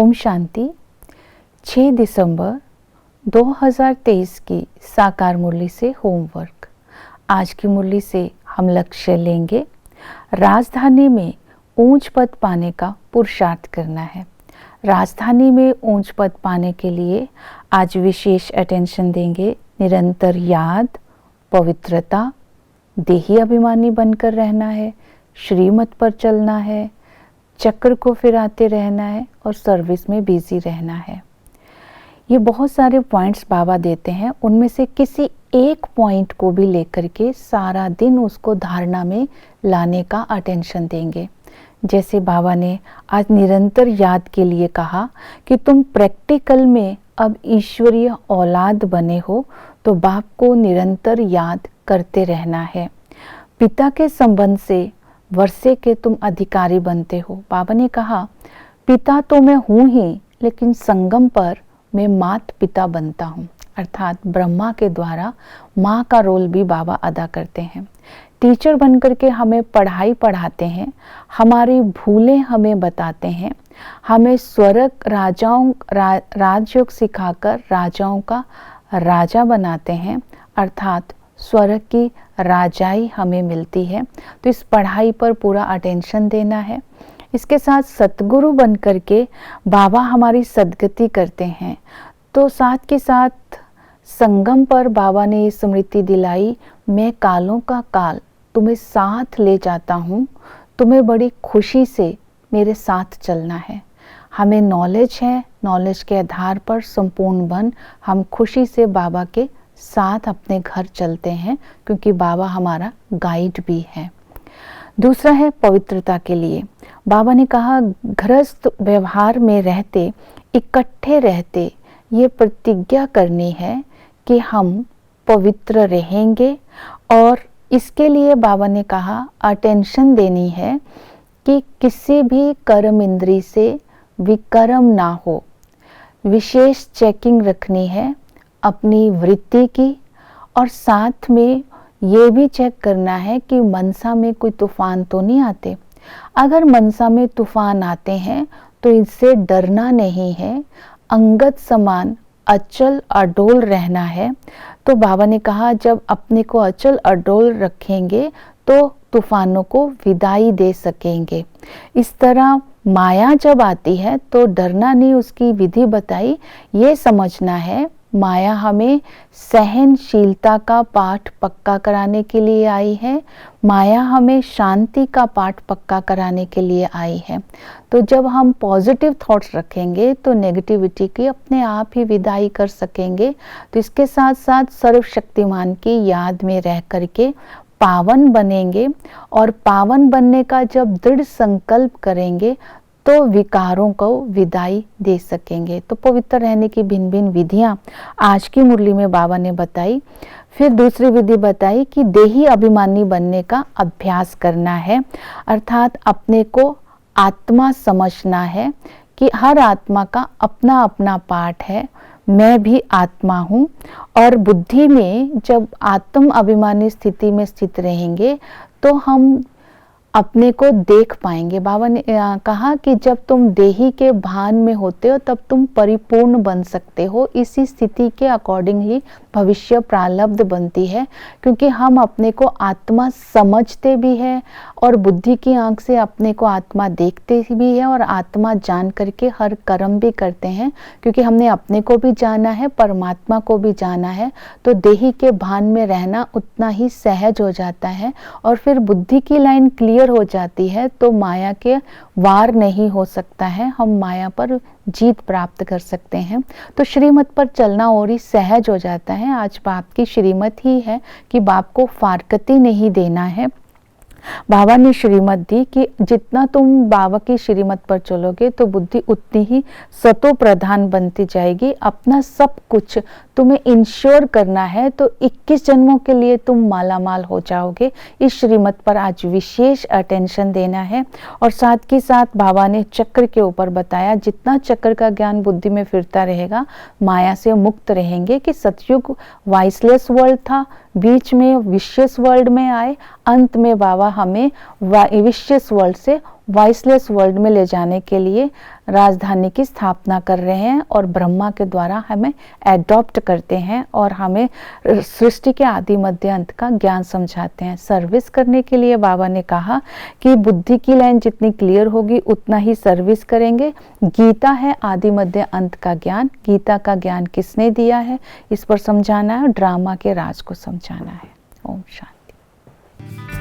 ओम शांति। 6 दिसंबर 2023 की साकार मुरली से होमवर्क। आज की मुरली से हम लक्ष्य लेंगे, राजधानी में ऊंच पद पाने का पुरुषार्थ करना है। राजधानी में ऊंच पद पाने के लिए आज विशेष अटेंशन देंगे। निरंतर याद, पवित्रता, देही अभिमानी बनकर रहना है, श्रीमत पर चलना है, चक्र को फिराते रहना है और सर्विस में बिजी रहना है। ये बहुत सारे पॉइंट्स बाबा देते हैं, उनमें से किसी एक पॉइंट को भी लेकर के सारा दिन उसको धारणा में लाने का अटेंशन देंगे। जैसे बाबा ने आज निरंतर याद के लिए कहा कि तुम प्रैक्टिकल में अब ईश्वरीय औलाद बने हो, तो बाप को निरंतर याद करते रहना है। पिता के संबंध से वर्षे के तुम अधिकारी बनते हो। बाबा ने कहा पिता तो मैं हूँ ही, लेकिन संगम पर मैं मात पिता बनता हूँ, अर्थात ब्रह्मा के द्वारा माँ का रोल भी बाबा अदा करते हैं। टीचर बनकर के हमें पढ़ाई पढ़ाते हैं, हमारी भूलें हमें बताते हैं, हमें स्वर्ग राजयोग सिखाकर राजाओं का राजा बनाते हैं, अर्थात स्वर्ग की राजाई हमें मिलती है। तो इस पढ़ाई पर पूरा अटेंशन देना है। इसके साथ सतगुरु बन करके बाबा हमारी सद्गति करते हैं, तो साथ के साथ संगम पर बाबा ने ये स्मृति दिलाई, मैं कालों का काल तुम्हें साथ ले जाता हूँ, तुम्हें बड़ी खुशी से मेरे साथ चलना है। हमें नॉलेज है, नॉलेज के आधार पर संपूर्ण बन हम खुशी से बाबा के साथ अपने घर चलते हैं, क्योंकि बाबा हमारा गाइड भी है। दूसरा है पवित्रता के लिए। बाबा ने कहा गृहस्थ व्यवहार में रहते, इकट्ठे रहते, ये प्रतिज्ञा करनी है कि हम पवित्र रहेंगे। और इसके लिए बाबा ने कहा अटेंशन देनी है कि किसी भी कर्म इंद्री से विकर्म ना हो। विशेष चेकिंग रखनी है अपनी वृत्ति की, और साथ में ये भी चेक करना है कि मनसा में कोई तूफान तो नहीं आते। अगर मनसा में तूफान आते हैं तो इससे डरना नहीं है, अंगत समान अचल अडोल रहना है। तो बाबा ने कहा जब अपने को अचल अडोल रखेंगे तो तूफानों को विदाई दे सकेंगे। इस तरह माया जब आती है तो डरना नहीं, उसकी विधि बताई। ये समझना है माया हमें सहनशीलता का पाठ पक्का कराने के लिए आई है, माया हमें शांति का पाठ पक्का कराने के लिए आई है। तो जब हम पॉजिटिव थॉट्स रखेंगे तो नेगेटिविटी की अपने आप ही विदाई कर सकेंगे। तो इसके साथ साथ सर्वशक्तिमान की याद में रह करके पावन बनेंगे, और पावन बनने का जब दृढ़ संकल्प करेंगे तो विकारों को विदाई दे सकेंगे। तो पवित्र रहने की भिन्न भिन्न विधियां आज की मुरली में बाबा ने बताई। फिर दूसरी विधि बताई कि देही अभिमानी बनने का अभ्यास करना है, अर्थात अपने को आत्मा समझना है कि हर आत्मा का अपना अपना पार्ट है, मैं भी आत्मा हूँ। और बुद्धि में जब आत्म अभिमानी स्थिति में स्थित रहेंगे तो हम अपने को देख पाएंगे। बाबा ने कहा कि जब तुम देही के भान में होते हो तब तुम परिपूर्ण बन सकते हो। इसी स्थिति के अकॉर्डिंग ही भविष्य प्रारब्ध बनती है, क्योंकि हम अपने को आत्मा समझते भी है और बुद्धि की आंख से अपने को आत्मा देखते भी है, और आत्मा जान करके हर कर्म भी करते हैं, क्योंकि हमने अपने को भी जाना है, परमात्मा को भी जाना है। तो देही के भान में रहना उतना ही सहज हो जाता है, और फिर बुद्धि की लाइन क्लियर हो जाती है, तो माया के वार नहीं हो सकता है, हम माया पर जीत प्राप्त कर सकते हैं। तो श्रीमत पर चलना और ही सहज हो जाता है। आज बाप की श्रीमत ही है कि बाप को फारकती नहीं देना है। बाबा ने श्रीमत दी कि जितना तुम बाबा की श्रीमत पर चलोगे तो बुद्धि उतनी ही सतो प्रधान बनती जाएगी। अपना सब कुछ तुम्हें इंश्योर करना है, तो 21 जन्मों के लिए तुम मालामाल हो जाओगे। इस श्रीमत पर आज विशेष अटेंशन देना है। और साथ के साथ बाबा ने चक्र के ऊपर बताया, जितना चक्र का ज्ञान बुद्धि में फिरता रहेगा माया से मुक्त रहेंगे। कि सतयुग वाइसलेस वर्ल्ड था, बीच में विशियस वर्ल्ड में आए, अंत में बाबा हमें विशेष वर्ल्ड से वॉइसलेस वर्ल्ड में ले जाने के लिए राजधानी की स्थापना कर रहे हैं और ब्रह्मा के द्वारा हमें एडॉप्ट करते हैं और हमें सृष्टि के आदि मध्य अंत का ज्ञान समझाते हैं। सर्विस करने के लिए बाबा ने कहा कि बुद्धि की लाइन जितनी क्लियर होगी उतना ही सर्विस करेंगे। गीता है आदि मध्य अंत का ज्ञान। गीता का ज्ञान किसने दिया है, इस पर समझाना है, ड्रामा के राज को समझाना है। ओम शांति।